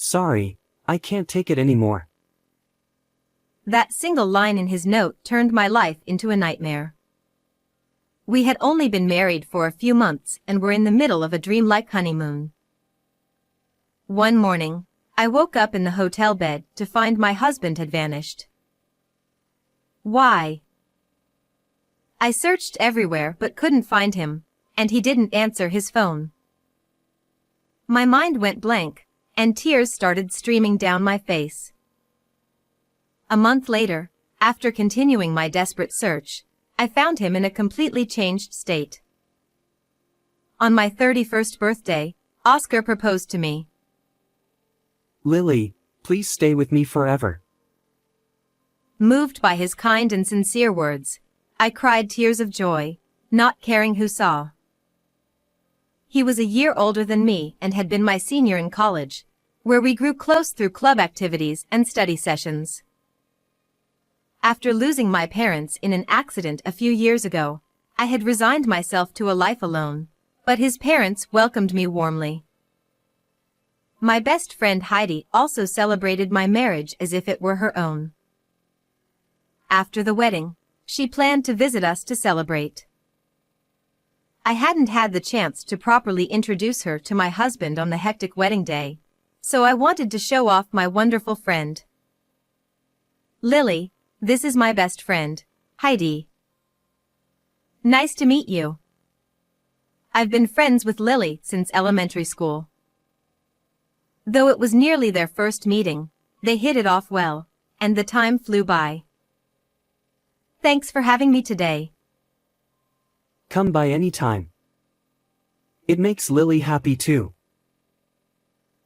Sorry, I can't take it anymore. That single line in his note turned my life into a nightmare. We had only been married for a few months and were in the middle of a dreamlike honeymoon. One morning, I woke up in the hotel bed to find my husband had vanished. Why? I searched everywhere but couldn't find him, and he didn't answer his phone. My mind went blank, and tears started streaming down my face. A month later, after continuing my desperate search, I found him in a completely changed state. On my 31st birthday, Oscar proposed to me. Lily, please stay with me forever. Moved by his kind and sincere words, I cried tears of joy, not caring who saw. He was a year older than me and had been my senior in college, where we grew close through club activities and study sessions. After losing my parents in an accident a few years ago, I had resigned myself to a life alone, but his parents welcomed me warmly. My best friend Heidi also celebrated my marriage as if it were her own. After the wedding, she planned to visit us to celebrate. I hadn't had the chance to properly introduce her to my husband on the hectic wedding day, so I wanted to show off my wonderful friend. Lily, this is my best friend, Heidi. Nice to meet you. I've been friends with Lily since elementary school. Though it was nearly their first meeting, they hit it off well, and the time flew by. Thanks for having me today. Come by any time. It makes Lily happy too.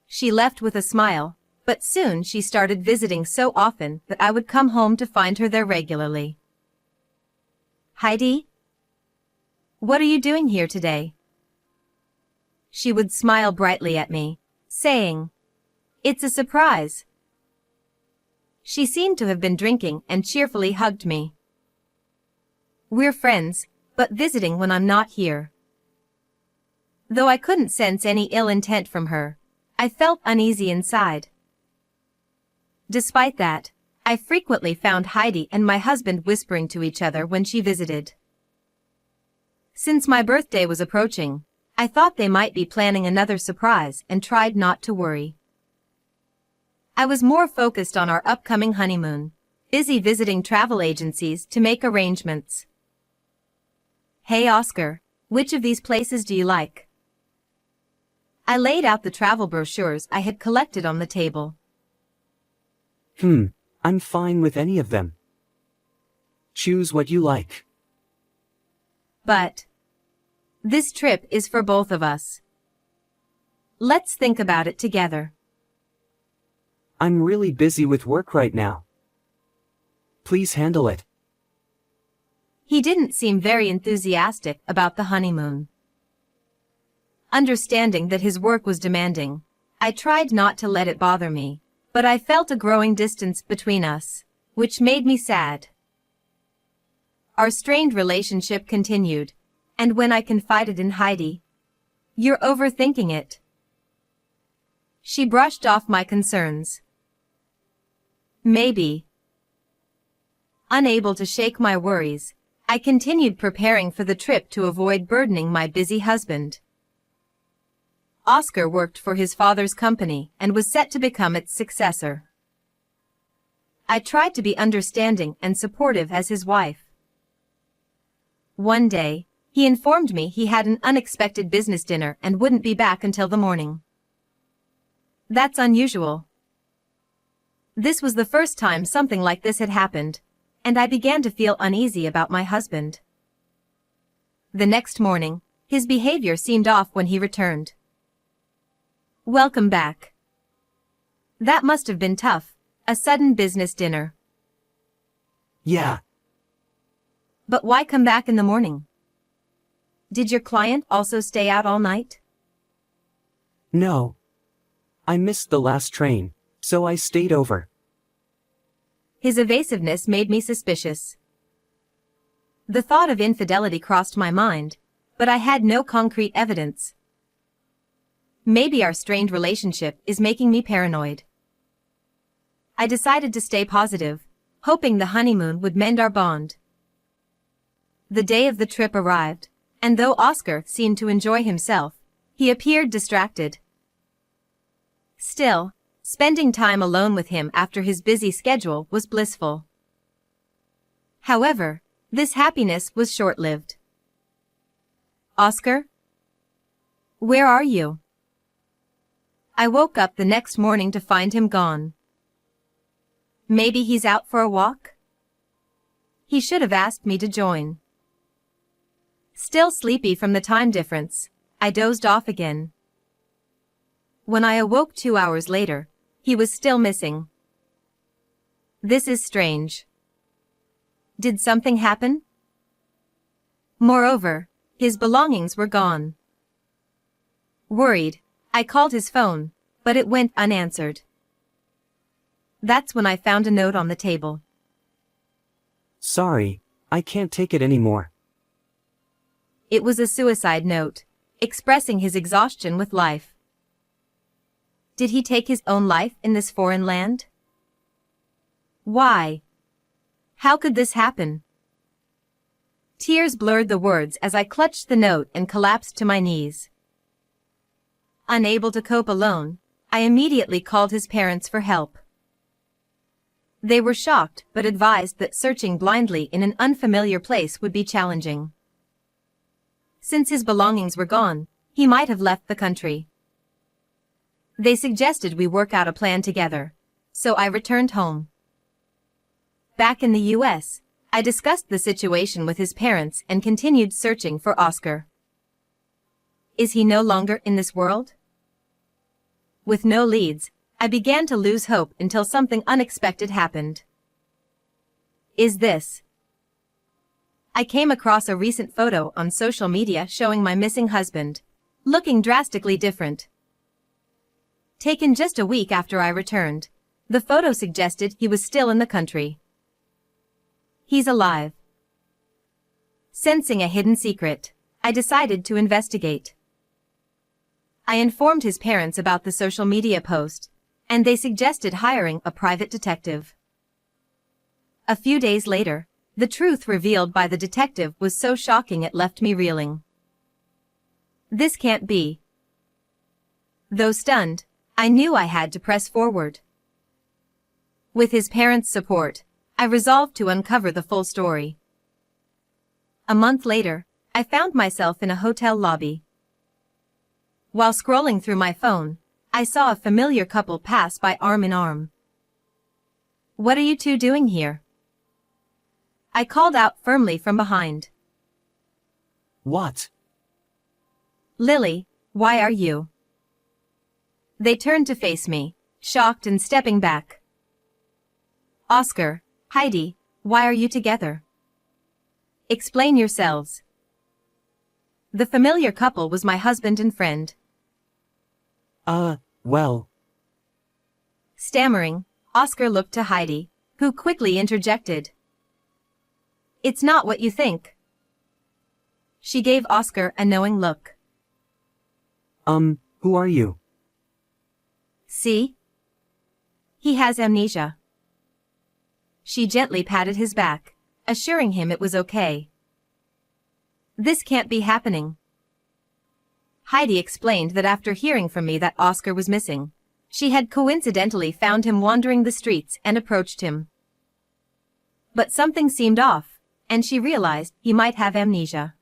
She left with a smile, but soon she started visiting so often that I would come home to find her there regularly. Heidi? What are you doing here today? She would smile brightly at me, saying, "It's a surprise." She seemed to have been drinking and cheerfully hugged me. We're friends, but visiting when I'm not here. Though I couldn't sense any ill intent from her, I felt uneasy inside. Despite that, I frequently found Heidi and my husband whispering to each other when she visited. Since my birthday was approaching, I thought they might be planning another surprise and tried not to worry. I was more focused on our upcoming honeymoon, busy visiting travel agencies to make arrangements. Hey Oscar, which of these places do you like? I laid out the travel brochures I had collected on the table. I'm fine with any of them. Choose what you like. But this trip is for both of us. Let's think about it together. I'm really busy with work right now. Please handle it. He didn't seem very enthusiastic about the honeymoon. Understanding that his work was demanding, I tried not to let it bother me, but I felt a growing distance between us, which made me sad. Our strained relationship continued, and when I confided in Heidi, "You're overthinking it," she brushed off my concerns. Maybe. Unable to shake my worries, I continued preparing for the trip to avoid burdening my busy husband. Oscar worked for his father's company and was set to become its successor. I tried to be understanding and supportive as his wife. One day, he informed me he had an unexpected business dinner and wouldn't be back until the morning. That's unusual. This was the first time something like this had happened, and I began to feel uneasy about my husband. The next morning, his behavior seemed off when he returned. Welcome back. That must have been tough, a sudden business dinner. Yeah. But why come back in the morning? Did your client also stay out all night? No. I missed the last train, so I stayed over. His evasiveness made me suspicious. The thought of infidelity crossed my mind, but I had no concrete evidence. maybe our strained relationship is making me paranoid. I decided to stay positive, hoping the honeymoon would mend our bond. The day of the trip arrived, and though Oscar seemed to enjoy himself, he appeared distracted. Still, spending time alone with him after his busy schedule was blissful. However, this happiness was short-lived. Oscar? Where are you? I woke up the next morning to find him gone. Maybe he's out for a walk? He should have asked me to join. Still sleepy from the time difference, I dozed off again. When I awoke 2 hours later, he was still missing. This is strange. Did something happen? Moreover, his belongings were gone. Worried, I called his phone, but it went unanswered. That's when I found a note on the table. Sorry, I can't take it anymore. It was a suicide note, expressing his exhaustion with life. Did he take his own life in this foreign land? Why? How could this happen? Tears blurred the words as I clutched the note and collapsed to my knees. Unable to cope alone, I immediately called his parents for help. They were shocked but advised that searching blindly in an unfamiliar place would be challenging. Since his belongings were gone, he might have left the country. They suggested we work out a plan together, so I returned home. Back in the US, I discussed the situation with his parents and continued searching for Oscar. Is he no longer in this world? With no leads, I began to lose hope until something unexpected happened. Is this? I came across a recent photo on social media showing my missing husband, looking drastically different. Taken just a week after I returned, the photo suggested he was still in the country. He's alive. Sensing a hidden secret, I decided to investigate. I informed his parents about the social media post, and they suggested hiring a private detective. A few days later, the truth revealed by the detective was so shocking it left me reeling. This can't be. Though stunned, I knew I had to press forward. With his parents' support, I resolved to uncover the full story. A month later, I found myself in a hotel lobby. While scrolling through my phone, I saw a familiar couple pass by arm in arm. What are you two doing here? I called out firmly from behind. What? Lily, why are you? They turned to face me, shocked and stepping back. Oscar, Heidi, why are you together? Explain yourselves. The familiar couple was my husband and friend. Well. Stammering, Oscar looked to Heidi, who quickly interjected. It's not what you think. She gave Oscar a knowing look. Who are you? See? He has amnesia. She gently patted his back, assuring him it was okay. This can't be happening. Heidi explained that after hearing from me that Oscar was missing, she had coincidentally found him wandering the streets and approached him. But something seemed off, and she realized he might have amnesia.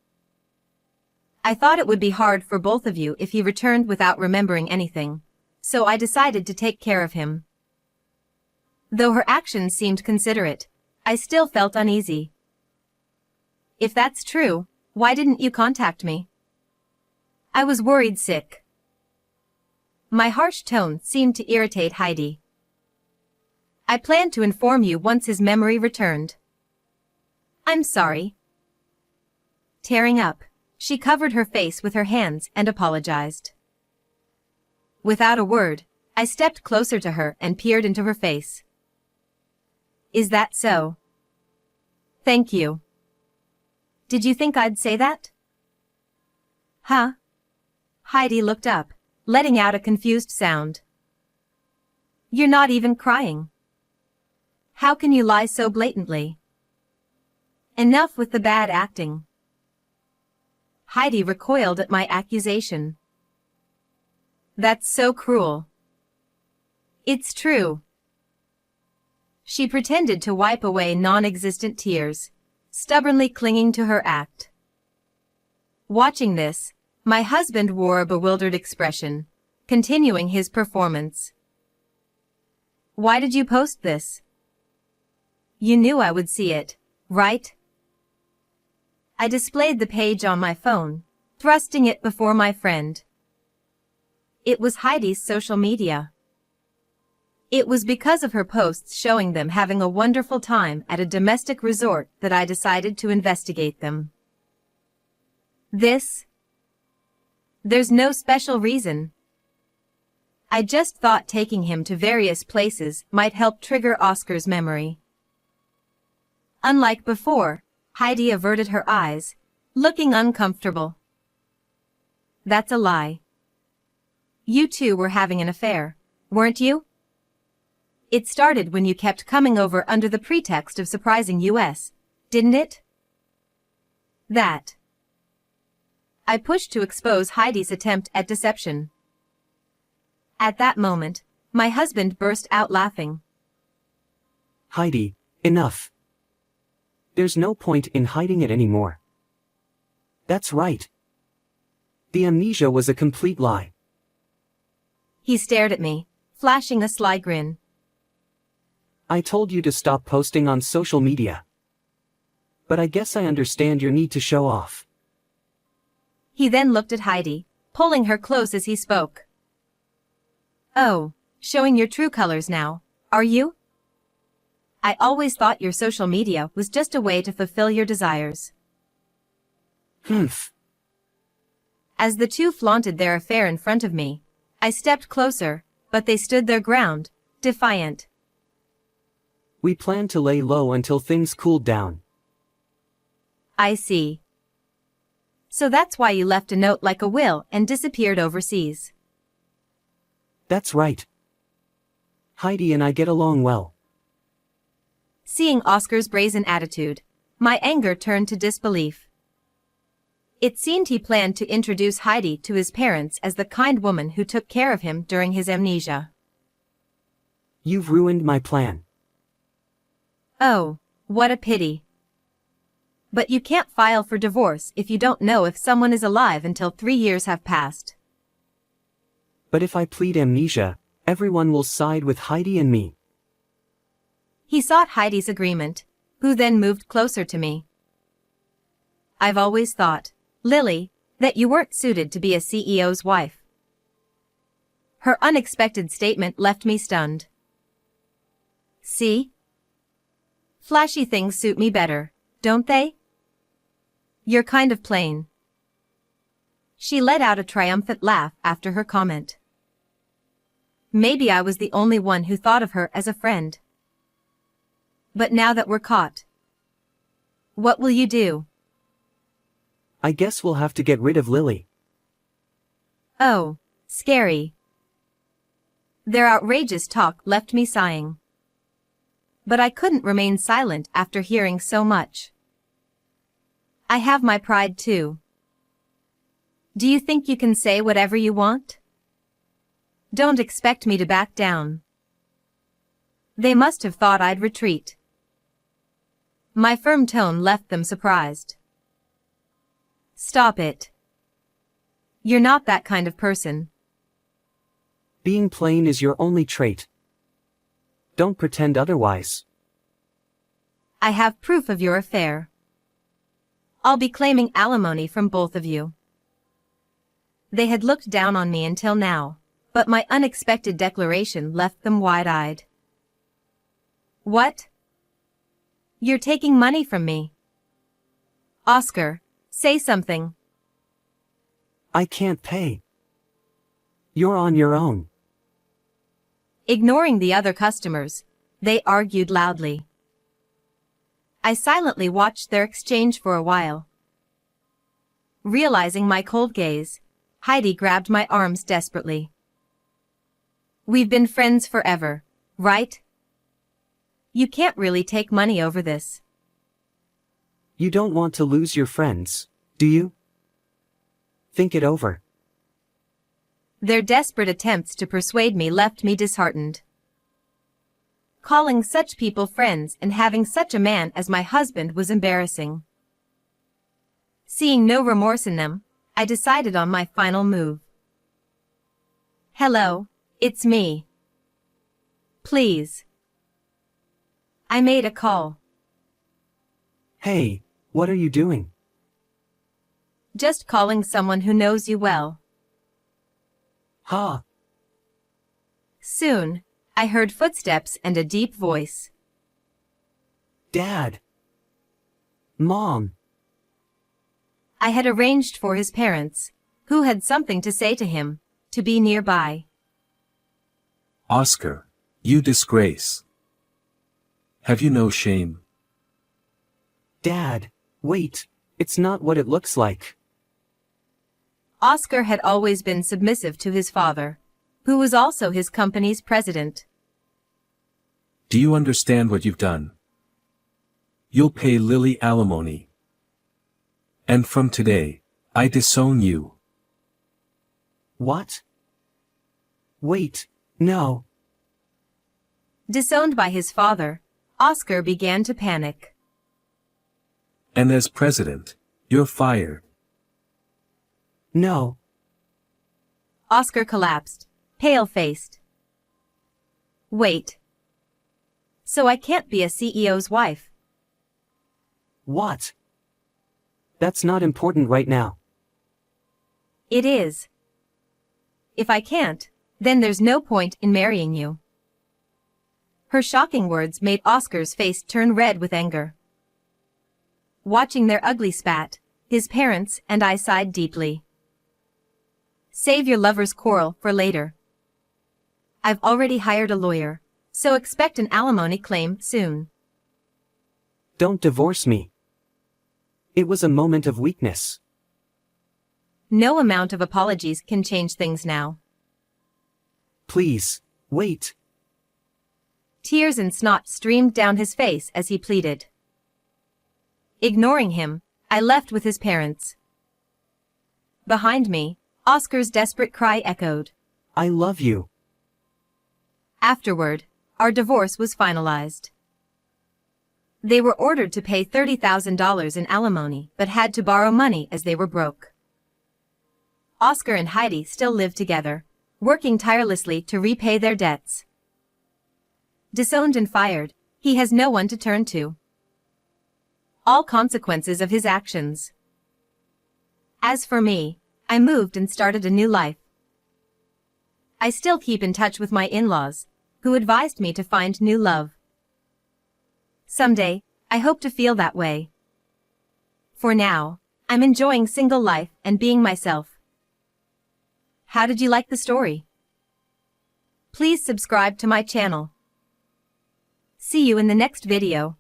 I thought it would be hard for both of you if he returned without remembering anything, so I decided to take care of him. Though her actions seemed considerate, I still felt uneasy. If that's true, why didn't you contact me? I was worried sick. My harsh tone seemed to irritate Heidi. I planned to inform you once his memory returned. I'm sorry. Tearing up, she covered her face with her hands and apologized. Without a word, I stepped closer to her and peered into her face. Is that so? Thank you. Did you think I'd say that? Huh? Heidi looked up, letting out a confused sound. You're not even crying. How can you lie so blatantly? Enough with the bad acting. Heidi recoiled at my accusation. That's so cruel. It's true. She pretended to wipe away non-existent tears, stubbornly clinging to her act. Watching this, my husband wore a bewildered expression, continuing his performance. Why did you post this? You knew I would see it, right? I displayed the page on my phone, thrusting it before my friend. It was Heidi's social media. It was because of her posts showing them having a wonderful time at a domestic resort that I decided to investigate them. There's no special reason. I just thought taking him to various places might help trigger Oscar's memory. Unlike before, Heidi averted her eyes, looking uncomfortable. That's a lie. You two were having an affair, weren't you? It started when you kept coming over under the pretext of surprising us, didn't it? That. I pushed to expose Heidi's attempt at deception. At that moment, my husband burst out laughing. Heidi, enough. There's no point in hiding it anymore. That's right. The amnesia was a complete lie. He stared at me, flashing a sly grin. I told you to stop posting on social media. But I guess I understand your need to show off. He then looked at Heidi, pulling her close as he spoke. Oh, showing your true colors now, are you? I always thought your social media was just a way to fulfill your desires. Humph. As the two flaunted their affair in front of me, I stepped closer, but they stood their ground, defiant. We planned to lay low until things cooled down. I see. So that's why you left a note like a will and disappeared overseas. That's right. Heidi and I get along well. Seeing Oscar's brazen attitude, my anger turned to disbelief. It seemed he planned to introduce Heidi to his parents as the kind woman who took care of him during his amnesia. You've ruined my plan. Oh, what a pity. But you can't file for divorce if you don't know if someone is alive until 3 years have passed. But if I plead amnesia, everyone will side with Heidi and me. He sought Heidi's agreement, who then moved closer to me. I've always thought, Lily, that you weren't suited to be a CEO's wife. Her unexpected statement left me stunned. See? Flashy things suit me better, don't they? You're kind of plain. She let out a triumphant laugh after her comment. Maybe I was the only one who thought of her as a friend. But now that we're caught, what will you do? I guess we'll have to get rid of Lily. Oh, scary. Their outrageous talk left me sighing. But I couldn't remain silent after hearing so much. I have my pride too. Do you think you can say whatever you want? Don't expect me to back down. They must have thought I'd retreat. My firm tone left them surprised. Stop it. You're not that kind of person. Being plain is your only trait. Don't pretend otherwise. I have proof of your affair. I'll be claiming alimony from both of you. They had looked down on me until now, but my unexpected declaration left them wide-eyed. What? You're taking money from me. Oscar, say something. I can't pay. You're on your own. Ignoring the other customers, they argued loudly. I silently watched their exchange for a while. Realizing my cold gaze, Heidi grabbed my arms desperately. We've been friends forever, right? You can't really take money over this. You don't want to lose your friends, do you? Think it over. Their desperate attempts to persuade me left me disheartened. Calling such people friends and having such a man as my husband was embarrassing. Seeing no remorse in them, I decided on my final move. Hello, it's me. Please. I made a call. Hey, what are you doing? Just calling someone who knows you well. Ha! Soon, I heard footsteps and a deep voice. Dad! Mom! I had arranged for his parents, who had something to say to him, to be nearby. Oscar, you disgrace. Have you no shame? Dad, wait, it's not what it looks like. Oscar had always been submissive to his father, who was also his company's president. Do you understand what you've done? You'll pay Lily alimony. And from today, I disown you. What? Wait, no. Disowned by his father, Oscar began to panic. And as president, you're fired. No. Oscar collapsed, pale-faced. Wait. So I can't be a CEO's wife? What? That's not important right now. It is. If I can't, then there's no point in marrying you. Her shocking words made Oscar's face turn red with anger. Watching their ugly spat, his parents and I sighed deeply. Save your lover's quarrel for later. I've already hired a lawyer, so expect an alimony claim soon. Don't divorce me. It was a moment of weakness. No amount of apologies can change things now. Please, wait. Tears and snot streamed down his face as he pleaded. Ignoring him, I left with his parents. Behind me, Oscar's desperate cry echoed. I love you. Afterward, our divorce was finalized. They were ordered to pay $30,000 in alimony but had to borrow money as they were broke. Oscar and Heidi still live together, working tirelessly to repay their debts. Disowned and fired, he has no one to turn to. All consequences of his actions. As for me, I moved and started a new life. I still keep in touch with my in-laws, who advised me to find new love. Someday, I hope to feel that way. For now, I'm enjoying single life and being myself. How did you like the story? Please subscribe to my channel. See you in the next video.